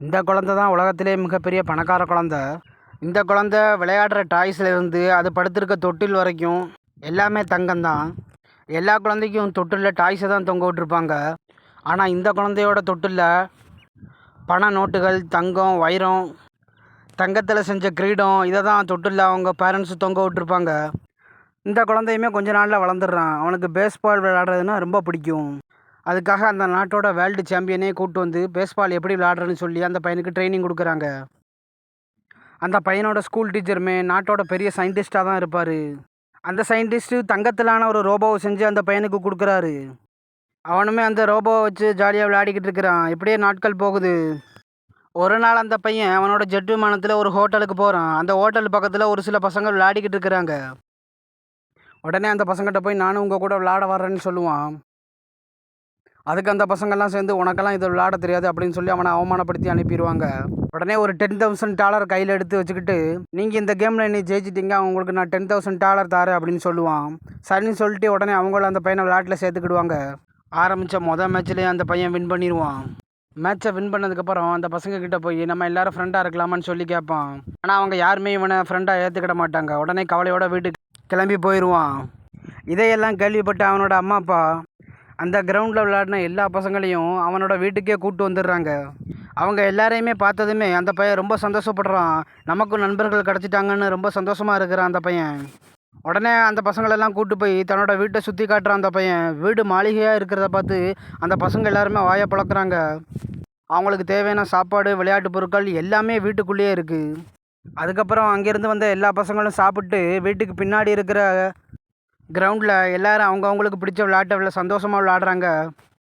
இந்த குழந்தை தான் உலகத்திலே மிகப்பெரிய பணக்கார குழந்தை. இந்த குழந்தை விளையாடுற டாய்ஸ்லேருந்து அது படுத்திருக்க தொட்டில் வரைக்கும் எல்லாமே தங்கம்தான். எல்லா குழந்தைக்கும் தொட்டிலில் டாய்ஸை தான் தொங்க விட்டுருப்பாங்க. ஆனால் இந்த குழந்தையோட தொட்டிலில் பண நோட்டுகள், தங்கம், வைரம், தங்கத்தில் செஞ்ச கிரீடம் இதை தான் தொட்டிலில் அவங்க பேரண்ட்ஸு தொங்க விட்டுருப்பாங்க. இந்த குழந்தையுமே கொஞ்ச நாளில் வளர்ந்துடுறான். அவனுக்கு பேஸ்பால் விளையாடுறதுன்னா ரொம்ப பிடிக்கும். அதுக்காக அந்த நாட்டோட வேர்ல்டு சாம்பியனே கூப்பிட்டு வந்து பேஸ்பால் எப்படி விளையாடுறதுன்னு சொல்லி அந்த பையனுக்கு ட்ரைனிங் கொடுக்குறாங்க. அந்த பையனோட ஸ்கூல் டீச்சருமே நாட்டோட பெரிய சயின்டிஸ்டாக தான் இருப்பார். அந்த சயின்டிஸ்ட்டு தங்கத்திலான ஒரு ரோபோவை செஞ்சு அந்த பையனுக்கு கொடுக்குறாரு. அவனுமே அந்த ரோபோவை வச்சு ஜாலியாக விளையாடிக்கிட்டு இருக்கிறான். இப்படியே நாட்கள் போகுது. ஒரு நாள் அந்த பையன் அவனோட ஜெட் விமானத்தில் ஒரு ஹோட்டலுக்கு போகிறான். அந்த ஹோட்டல் பக்கத்தில் ஒரு சில பசங்க விளையாடிக்கிட்டு இருக்கிறாங்க. உடனே அந்த பசங்கிட்ட போய் நானும் உங்கள் கூட விளையாட வர்றேன்னு சொல்லுவான். அதுக்கு அந்த பசங்கள்லாம் சேர்ந்து உனக்கெல்லாம் இதை விளையாட தெரியாது அப்படின்னு சொல்லி அவனை அவமானப்படுத்தி அனுப்பிடுவாங்க. உடனே ஒரு $10,000 கையில் எடுத்து வச்சுக்கிட்டு, நீங்கள் இந்த கேமில் நீ ஜெயிச்சிட்டிங்க, உங்களுக்கு நான் $10,000 தரேன் அப்படின்னு சொல்லுவான். சரின்னு சொல்லிட்டு உடனே அவங்கள அந்த பையனை விளையாட்டில் சேர்த்துக்கிடுவாங்க. ஆரம்பித்த மேட்ச்லேயே அந்த பையன் வின் பண்ணிடுவான். மேட்ச்சை வின் பண்ணதுக்கப்புறம் அந்த பசங்க கிட்ட போய் நம்ம எல்லாரும் ஃப்ரெண்டாக இருக்கலாமான்னு சொல்லி கேட்பான். ஆனால் அவங்க யாருமே இவனை ஃப்ரெண்டாக ஏற்றுக்கிட மாட்டாங்க. உடனே கவலையோட வீட்டுக்கு கிளம்பி போயிடுவான். இதையெல்லாம் கேள்விப்பட்ட அவனோட அம்மா அப்பா அந்த கிரவுண்டில் விளையாடின எல்லா பசங்களையும் அவனோட வீட்டுக்கே கூப்பிட்டு வந்துடுறாங்க. அவங்க எல்லாரையுமே பார்த்ததுமே அந்த பையன் ரொம்ப சந்தோஷப்படுறான். நமக்கும் நண்பர்கள் கிடச்சிட்டாங்கன்னு ரொம்ப சந்தோஷமாக இருக்கிறான் அந்த பையன். உடனே அந்த பசங்களெல்லாம் கூப்பிட்டு போய் தன்னோட வீட்டை சுற்றி காட்டுறான் அந்த பையன். வீடு மாளிகையாக இருக்கிறத பார்த்து அந்த பசங்க எல்லாருமே வாயை பழக்கிறாங்க. அவங்களுக்கு தேவையான சாப்பாடு, விளையாட்டு பொருட்கள் எல்லாமே வீட்டுக்குள்ளேயே இருக்குது. அதுக்கப்புறம் அங்கேருந்து வந்த எல்லா பசங்களும் சாப்பிட்டு வீட்டுக்கு பின்னாடி இருக்கிற கிரவுண்டில் எல்லாரும் அவங்கவுங்களுக்கு பிடிச்ச விளையாட்டை சந்தோஷமாக விளையாடுறாங்க.